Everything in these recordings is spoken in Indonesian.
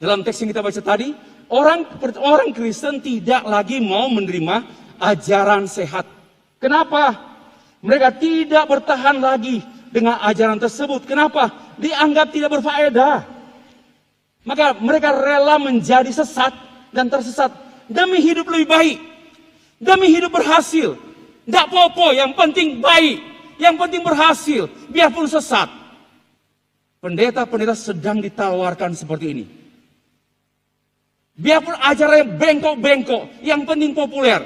Dalam teks yang kita baca tadi, orang Kristen tidak lagi mau menerima ajaran sehat. Kenapa? Mereka tidak bertahan lagi dengan ajaran tersebut. Kenapa? Dianggap tidak berfaedah. Maka mereka rela menjadi sesat dan tersesat demi hidup lebih baik, demi hidup berhasil. Tidak apa-apa, yang penting baik, yang penting berhasil, biarpun sesat. Pendeta-pendeta sedang ditawarkan seperti ini. Biarpun ajarannya bengkok-bengkok, yang penting populer.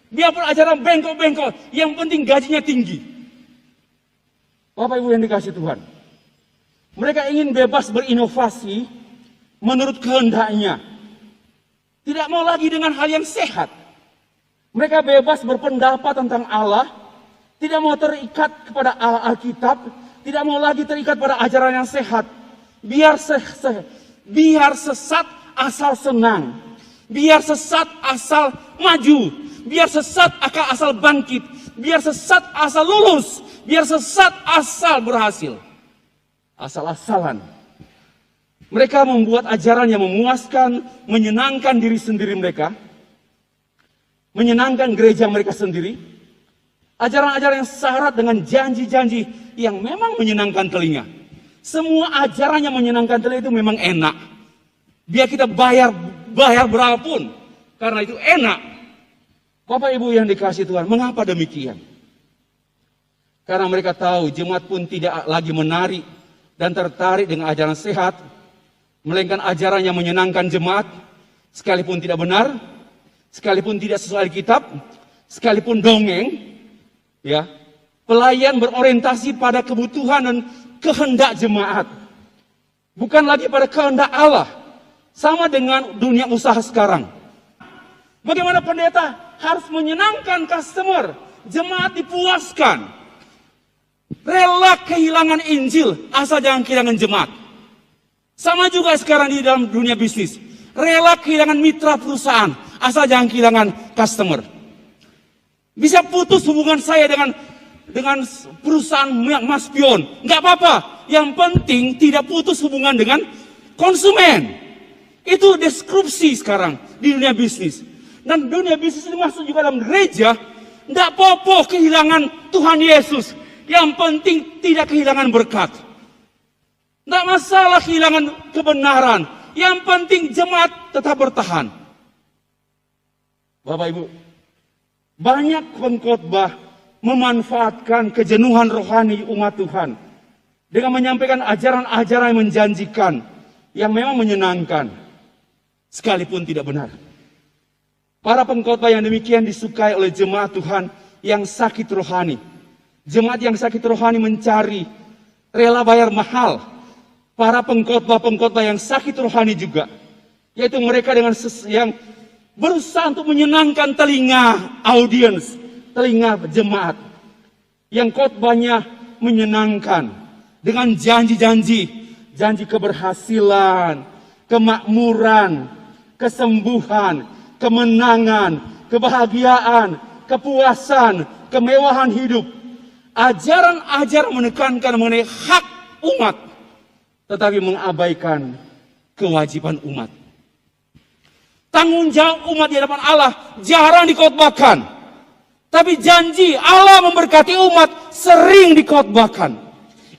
Biarpun ajaran bengkok-bengkok, yang penting gajinya tinggi. Bapak Ibu yang dikasih Tuhan, mereka ingin bebas berinovasi menurut kehendaknya. Tidak mau lagi dengan hal yang sehat. Mereka bebas berpendapat tentang Allah, tidak mau terikat kepada Alkitab, tidak mau lagi terikat pada ajaran yang sehat. Biar sesat asal senang, biar sesat asal maju, biar sesat asal bangkit, biar sesat asal lulus, biar sesat asal berhasil. Asal-asalan. Mereka membuat ajaran yang memuaskan, menyenangkan diri sendiri mereka, menyenangkan gereja mereka sendiri. Ajaran-ajaran yang syarat dengan janji-janji yang memang menyenangkan telinga. Semua ajaran yang menyenangkan telinga itu memang enak. Biar kita bayar berapapun, karena itu enak. Bapak Ibu yang dikasih Tuhan, mengapa demikian? Karena mereka tahu jemaat pun tidak lagi menarik dan tertarik dengan ajaran sehat, melainkan ajaran yang menyenangkan jemaat, sekalipun tidak benar, sekalipun tidak sesuai kitab, sekalipun dongeng, ya. Pelayan berorientasi pada kebutuhan dan kehendak jemaat, bukan lagi pada kehendak Allah. Sama dengan dunia usaha sekarang. Bagaimana pendeta harus menyenangkan customer, jemaat dipuaskan, rela kehilangan Injil asal jangan kehilangan jemaat. Sama juga sekarang di dalam dunia bisnis. Rela kehilangan mitra perusahaan, asal jangan kehilangan customer. Bisa putus hubungan saya dengan perusahaan Mas Pion. Nggak apa-apa. Yang penting tidak putus hubungan dengan konsumen. Itu deskripsi sekarang di dunia bisnis. Dan dunia bisnis ini masuk juga dalam gereja. Nggak apa-apa kehilangan Tuhan Yesus. Yang penting tidak kehilangan berkat. Tidak masalah kehilangan kebenaran. Yang penting jemaat tetap bertahan. Bapak Ibu, banyak pengkhotbah memanfaatkan kejenuhan rohani umat Tuhan dengan menyampaikan ajaran-ajaran yang menjanjikan, yang memang menyenangkan, sekalipun tidak benar. Para pengkhotbah yang demikian disukai oleh jemaat Tuhan yang sakit rohani. Jemaat yang sakit rohani mencari, rela bayar mahal. Para pengkhotbah yang sakit rohani juga, yaitu mereka yang berusaha untuk menyenangkan telinga audiens, telinga jemaat, yang khotbahnya menyenangkan dengan janji-janji, janji keberhasilan, kemakmuran, kesembuhan, kemenangan, kebahagiaan, kepuasan, kemewahan hidup. Ajaran-ajaran menekankan mengenai hak umat, tetapi mengabaikan kewajiban umat. Tanggung jawab umat di hadapan Allah jarang dikhotbahkan. Tapi janji Allah memberkati umat sering dikhotbahkan.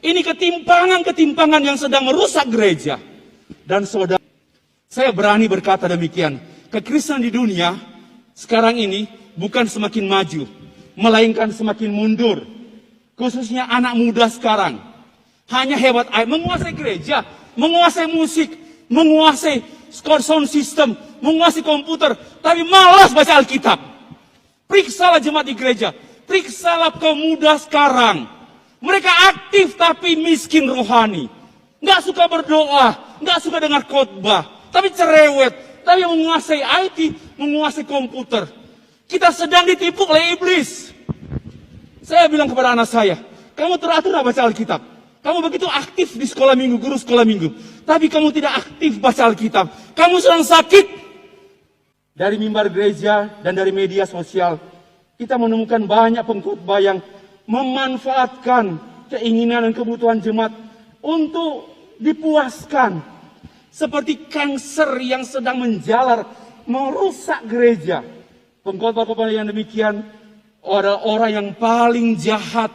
Ini ketimpangan-ketimpangan yang sedang merusak gereja. Dan saudara, saya berani berkata demikian. Kekristenan di dunia sekarang ini bukan semakin maju, melainkan semakin mundur. Khususnya anak muda sekarang. Hanya hebat menguasai gereja, menguasai musik, menguasai sound system, menguasai komputer, tapi malas baca Alkitab. Periksalah jemaat di gereja, periksalah kaum muda sekarang. Mereka aktif tapi miskin rohani. Nggak suka berdoa, nggak suka dengar khotbah, tapi cerewet, tapi menguasai IT, menguasai komputer. Kita sedang ditipu oleh iblis. Saya bilang kepada anak saya, kamu teratur baca Alkitab. Kamu begitu aktif di sekolah minggu, guru sekolah minggu. Tapi kamu tidak aktif baca Alkitab. Kamu sedang sakit. Dari mimbar gereja dan dari media sosial, kita menemukan banyak pengkhotbah yang memanfaatkan keinginan dan kebutuhan jemaat untuk dipuaskan. seperti kanker yang sedang menjalar, merusak gereja. Pengkhotbah-khotbah yang demikian adalah orang yang paling jahat.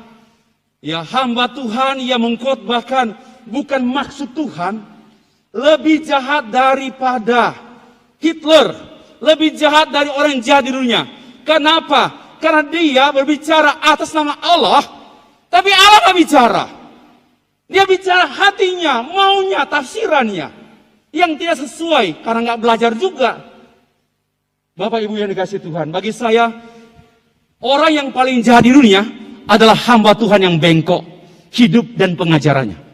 Ya, hamba Tuhan yang mengkhotbahkan bukan maksud Tuhan, lebih jahat daripada Hitler, lebih jahat dari orang jahat di dunia. Kenapa? Karena dia berbicara atas nama Allah, tapi Allah nggak bicara. Dia bicara hatinya, maunya, tafsirannya, yang tidak sesuai karena nggak belajar juga. Bapak Ibu yang dikasihi Tuhan, bagi saya orang yang paling jahat di dunia adalah hamba Tuhan yang bengkok hidup dan pengajarannya.